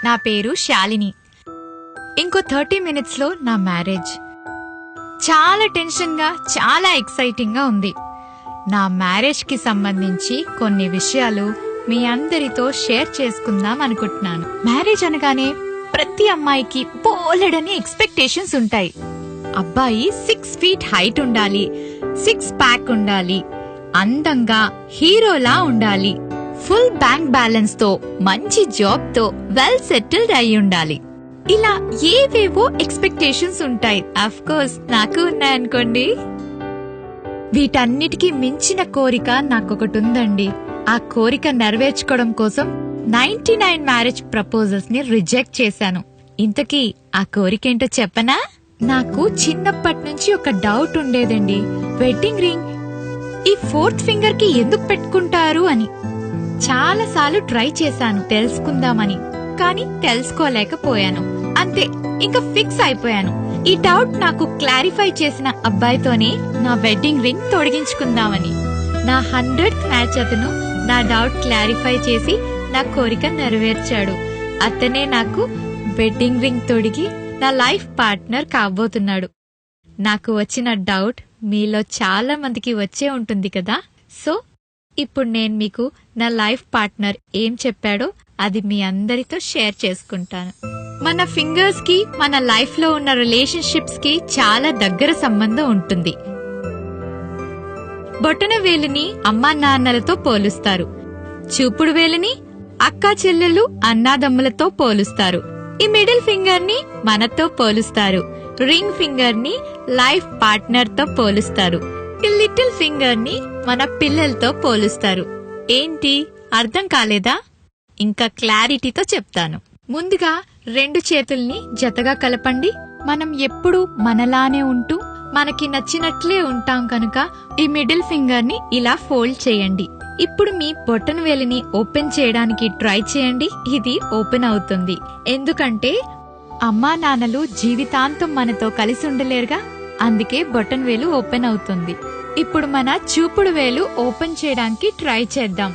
నా పేరు శాలిని. ఇంకో 30 minutes లో నా మ్యారేజ్. చాలా టెన్షన్ గా, చాలా ఎక్సైటింగ్ గా ఉంది. నా మ్యారేజ్ కి సంబంధించి కొన్ని విషయాలు మీ అందరితో షేర్ చేసుకుందాం అనుకుంటున్నాను. మ్యారేజ్ అనగానే ప్రతి అమ్మాయికి బోలెడని ఎక్స్పెక్టేషన్స్ ఉంటాయి. అబ్బాయి 6 feet హైట్ ఉండాలి, 6 pack ఉండాలి, అందంగా హీరోలా ఉండాలి, ఫుల్ బ్యాంక్ బ్యాలెన్స్ తో, మంచి జాబ్ తో వెల్ సెటిల్డ్ అయి ఉండాలి. ఇలా ఏవేవో ఎక్స్పెక్టేషన్స్ ఉంటాయి. అఫ్ కోర్స్ నాకు ఉన్నాయనుకోండి. వీటన్నిటికీ మించిన కోరిక నాకొకటి ఉందండి. ఆ కోరిక నెరవేర్చుకోవడం కోసం 99 మ్యారేజ్ ప్రపోజల్స్ ని రిజెక్ట్ చేశాను. ఇంతకీ ఆ కోరికేంటో చెప్పనా? నాకు చిన్నప్పటి నుంచి ఒక డౌట్ ఉండేదండి. వెడ్డింగ్ రింగ్ ఈ 4th finger కి ఎందుకు పెట్టుకుంటారు అని. చాలా సార్లు ట్రై చేశాను తెలుసుకుందామని, కానీ తెలుసుకోలేకపోయాను. అంతే, ఇంకా ఫిక్స్ అయిపోయాను. ఈ డౌట్ నాకు క్లారిఫై చేసిన అబ్బాయితోనే నా వెడ్డింగ్ రింగ్ తొడిగించుకుందామని. నా 100th మ్యాచ్ అతను నా డౌట్ క్లారిఫై చేసి నా కోరిక నెరవేర్చాడు. అతనే నాకు వెడ్డింగ్ రింగ్ తొడిగి నా లైఫ్ పార్ట్నర్ కాబోతున్నాడు. నాకు వచ్చిన డౌట్ మీలో చాలా మందికి వచ్చే ఉంటుంది కదా. సో ఇప్పుడు నేను మీకు నా లైఫ్ పార్ట్నర్ ఏం చెప్పాడో అది మీ అందరితో షేర్ చేసుకుంటాను. మన ఫింగర్స్ కి మన లైఫ్ లో ఉన్న రిలేషన్షిప్స్ కి చాలా దగ్గర సంబంధం ఉంటుంది. బొటన వేలుని అమ్మా నాన్నలతో పోలుస్తారు. చూపుడు వేలుని అక్కా చెల్లెలు అన్నాదమ్ములతో పోలుస్తారు. ఈ మిడిల్ ఫింగర్ ని మనతో పోలుస్తారు. రింగ్ ఫింగర్ ని లైఫ్ పార్ట్నర్ తో పోలుస్తారు. ఈ లిటిల్ ఫింగర్ ని మన పిల్లలతో పోలుస్తారు. ఏంటి అర్థం కాలేదా? ఇంకా క్లారిటీతో చెప్తాను. ముందుగా 2 చేతుల్ని జతగా కలపండి. మనం ఎప్పుడూ మనలానే ఉంటూ మనకి నచ్చినట్లే ఉంటాం కనుక ఈ మిడిల్ ఫింగర్ ని ఇలా ఫోల్డ్ చేయండి. ఇప్పుడు మీ బొటన వేలిని ఓపెన్ చేయడానికి ట్రై చేయండి. ఇది ఓపెన్ అవుతుంది. ఎందుకంటే అమ్మా నాన్నలు జీవితాంతం మనతో కలిసి ఉండలేరుగా, అందుకే బొటన వేలు ఓపెన్ అవుతుంది. ఇప్పుడు మన చూపుడు వేలు ఓపెన్ చేయడానికి ట్రై చేద్దాం.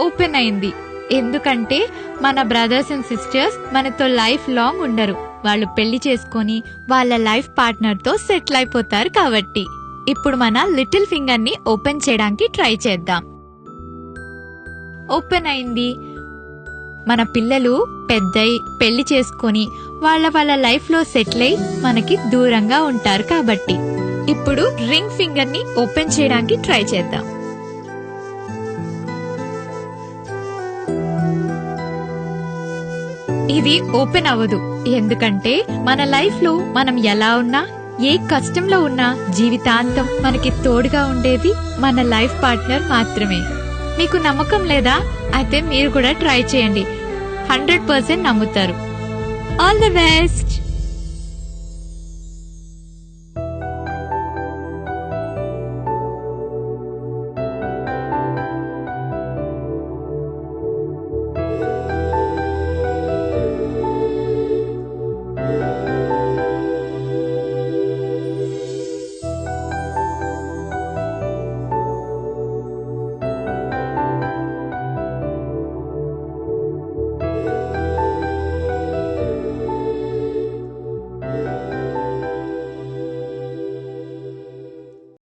ఓపెన్ అయింది. ఎందుకంటే మన బ్రదర్స్ అండ్ సిస్టర్స్ మనతో లైఫ్ లాంగ్ ఉండరు. వాళ్ళు పెళ్లి చేసుకుని వాళ్ళ లైఫ్ పార్ట్నర్ తో సెటిల్ అయిపోతారు కాబట్టి. ఇప్పుడు మన లిటిల్ ఫింగర్ ని ఓపెన్ చేయడానికి ట్రై చేద్దాం. ఓపెన్ అయింది. మన పిల్లలు పెద్దయి పెళ్లి చేసుకుని వాళ్ళ లైఫ్ లో సెటిల్ అయి మనకి దూరంగా ఉంటారు కాబట్టి. ఇప్పుడు రింగ్ ఫింగర్ ని ఓపెన్ చేయడానికి ట్రై చేద్దాం. ఇది ఓపెన్ అవ్వదు. ఎందుకంటే మన లైఫ్ లో మనం ఎలా ఉన్నా, ఏ కష్టంలో ఉన్నా జీవితాంతం మనకి తోడుగా ఉండేది మన లైఫ్ పార్ట్నర్ మాత్రమే. మీకు నమ్మకం లేదా? అయితే మీరు కూడా ట్రై చేయండి. 100% నమ్ముతారు. All the best.